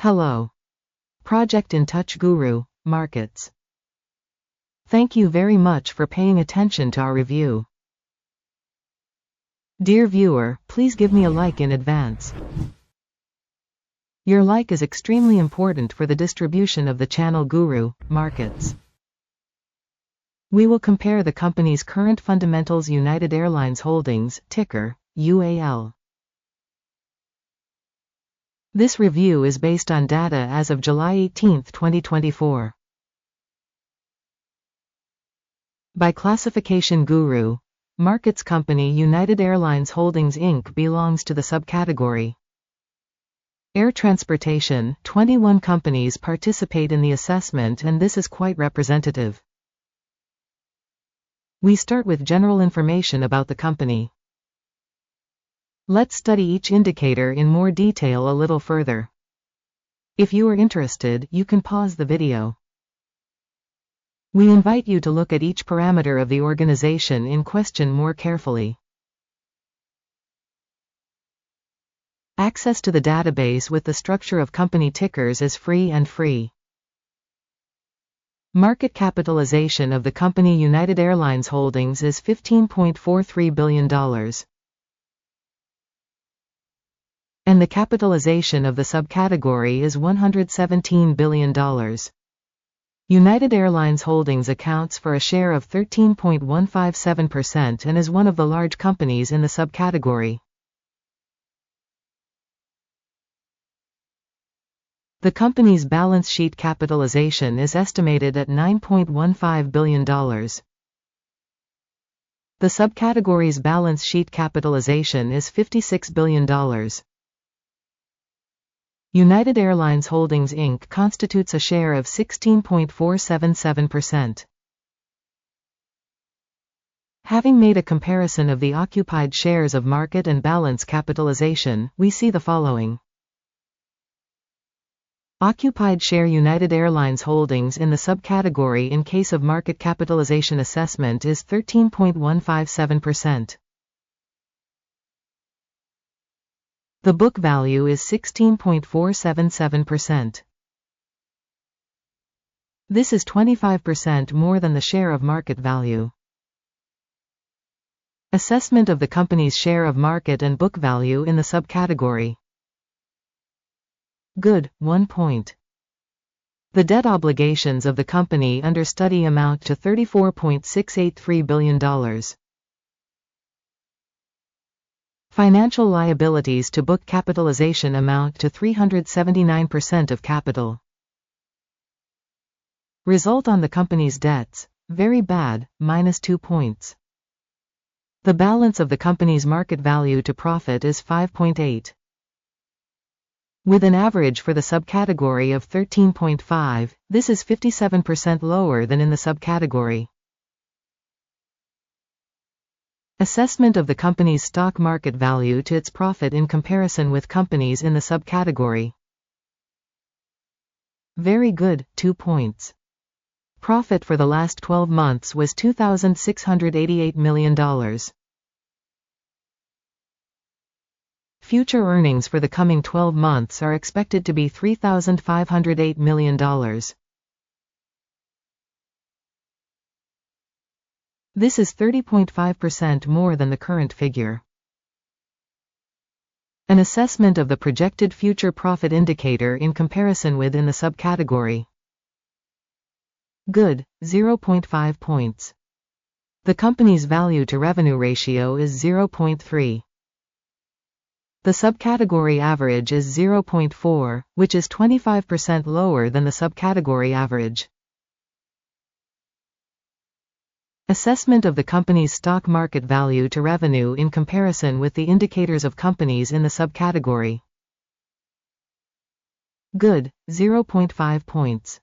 Hello. Project in Touch GURU.Markets. Thank you very much for paying attention to our review. Dear viewer, please give me a like in advance. Your like is extremely important for the distribution of the channel GURU.Markets. We will compare the company's current fundamentals. United Airlines Holdings, ticker, UAL. This review is based on data as of July 18, 2024. By classification GURU.Markets company United Airlines Holdings Inc. belongs to the subcategory Air Transportation. 21 companies participate in the assessment, and this is quite representative. We start with general information about the company. Let's study each indicator in more detail a little further. If you are interested, you can pause the video. We invite you to look at each parameter of the organization in question more carefully. Access to the database with the structure of company tickers is free and free. Market capitalization of the company United Airlines Holdings is $15.43 billion. And the capitalization of the subcategory is $117 billion. United Airlines Holdings accounts for a share of 13.157% and is one of the large companies in the subcategory. The company's balance sheet capitalization is estimated at $9.15 billion. The subcategory's balance sheet capitalization is $56 billion. United Airlines Holdings Inc. constitutes a share of 16.477%. Having made a comparison of the occupied shares of market and balance capitalization, we see the following. Occupied share United Airlines Holdings in the subcategory in case of market capitalization assessment is 13.157%. The book value is 16.477%. This is 25% more than the share of market value. Assessment of the company's share of market and book value in the subcategory. Good, 1 point. The debt obligations of the company under study amount to $34.683 billion. Financial liabilities to book capitalization amount to 379% of capital. Result on the company's debts, very bad, -2 points. The balance of the company's market value to profit is 5.8. With an average for the subcategory of 13.5, this is 57% lower than in the subcategory. Assessment of the company's stock market value to its profit in comparison with companies in the subcategory. Very good, 2 points. Profit for the last 12 months was $2,688 million. Future earnings for the coming 12 months are expected to be $3,508 million. This is 30.5% more than the current figure. An assessment of the projected future profit indicator in comparison with in the subcategory. Good, 0.5 points. The company's value to revenue ratio is 0.3. The subcategory average is 0.4, which is 25% lower than the subcategory average. Assessment of the company's stock market value to revenue in comparison with the indicators of companies in the subcategory. Good, 0.5 points.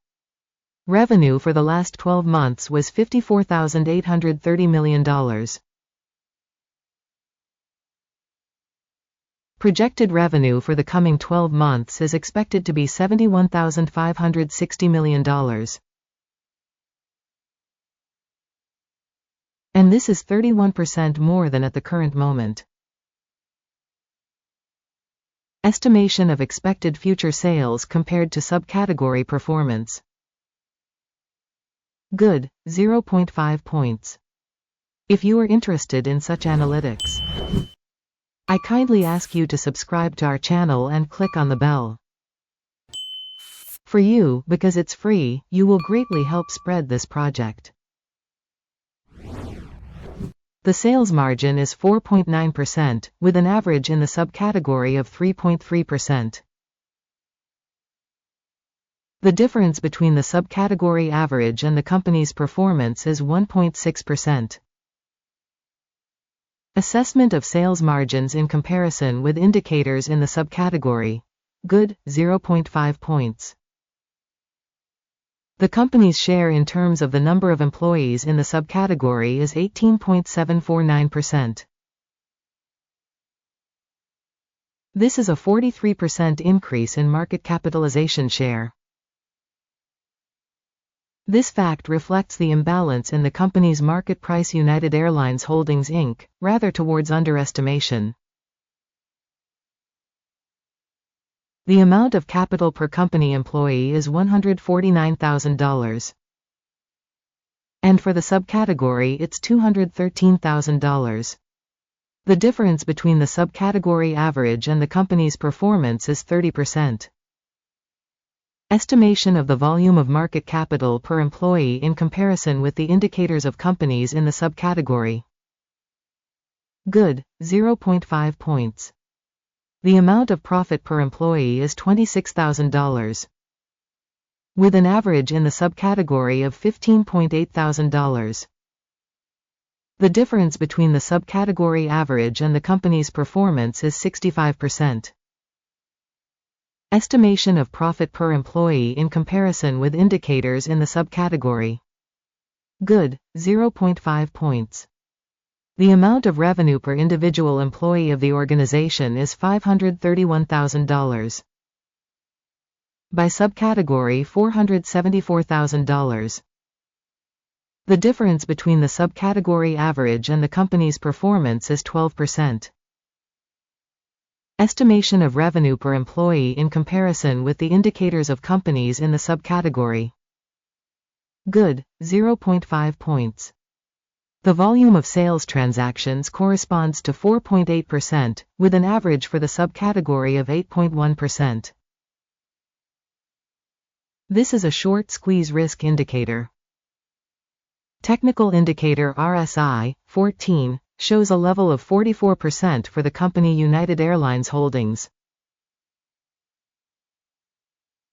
Revenue for the last 12 months was $54,830 million. Projected revenue for the coming 12 months is expected to be $71,560 million. And this is 31% more than at the current moment. Estimation of expected future sales compared to subcategory performance. Good, 0.5 points. If you are interested in such analytics, I kindly ask you to subscribe to our channel and click on the bell. For you, because it's free, you will greatly help spread this project. The sales margin is 4.9%, with an average in the subcategory of 3.3%. The difference between the subcategory average and the company's performance is 1.6%. Assessment of sales margins in comparison with indicators in the subcategory. Good, 0.5 points. The company's share in terms of the number of employees in the subcategory is 18.749%. This is a 43% increase in market capitalization share. This fact reflects the imbalance in the company's market price. United Airlines Holdings Inc., rather towards underestimation. The amount of capital per company employee is $149,000. And for the subcategory it's $213,000. The difference between the subcategory average and the company's performance is 30%. Estimation of the volume of market capital per employee in comparison with the indicators of companies in the subcategory. Good, 0.5 points. The amount of profit per employee is $26,000, with an average in the subcategory of $15,800. The difference between the subcategory average and the company's performance is 65%. Estimation of profit per employee in comparison with indicators in the subcategory. Good, 0.5 points. The amount of revenue per individual employee of the organization is $531,000. By subcategory, $474,000. The difference between the subcategory average and the company's performance is 12%. Estimation of revenue per employee in comparison with the indicators of companies in the subcategory. Good, 0.5 points. The volume of sales transactions corresponds to 4.8%, with an average for the subcategory of 8.1%. This is a short squeeze risk indicator. Technical indicator RSI, 14, shows a level of 44% for the company United Airlines Holdings.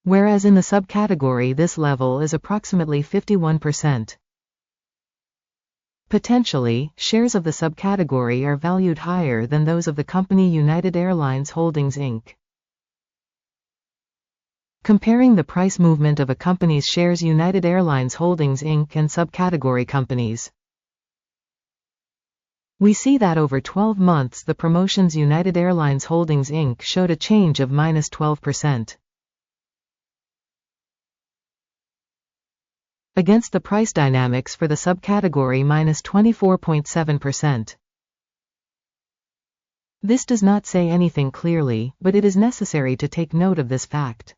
Whereas in the subcategory this level is approximately 51%. Potentially, shares of the subcategory are valued higher than those of the company United Airlines Holdings Inc. Comparing the price movement of a company's shares United Airlines Holdings Inc. and subcategory companies. We see that over 12 months the promotions United Airlines Holdings Inc. showed a change of -12%. Against the price dynamics for the subcategory -24.7%. This does not say anything clearly, but it is necessary to take note of this fact.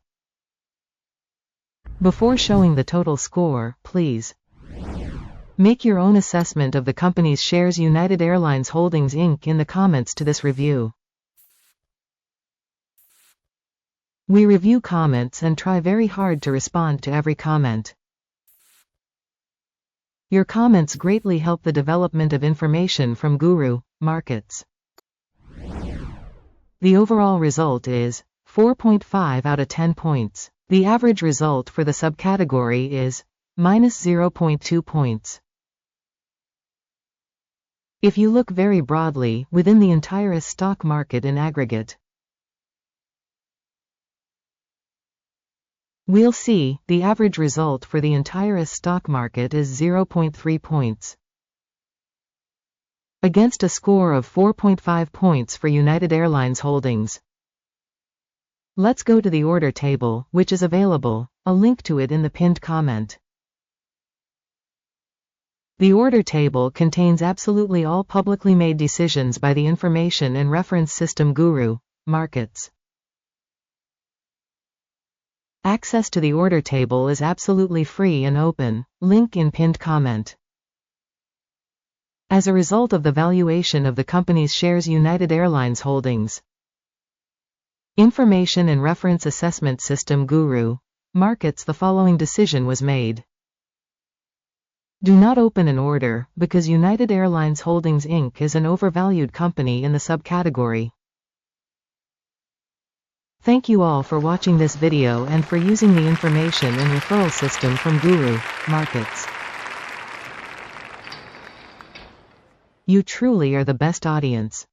Before showing the total score, please make your own assessment of the company's shares United Airlines Holdings Inc. in the comments to this review. We review comments and try very hard to respond to every comment. Your comments greatly help the development of information from GURU.Markets. The overall result is 4.5 out of 10 points. The average result for the subcategory is -0.2 points. If you look very broadly, within the entire stock market in aggregate, we'll see, the average result for the entire stock market is 0.3 points. Against a score of 4.5 points for United Airlines Holdings. Let's go to the order table, which is available, a link to it in the pinned comment. The order table contains absolutely all publicly made decisions by the information and reference system GURU.Markets. Access to the order table is absolutely free and open. Link in pinned comment. As a result of the valuation of the company's shares, United Airlines Holdings Information and Reference Assessment System GURU.Markets, the following decision was made. Do not open an order, because United Airlines Holdings Inc. is an overvalued company in the subcategory. Thank you all for watching this video and for using the information and referral system from GURU.Markets. You truly are the best audience.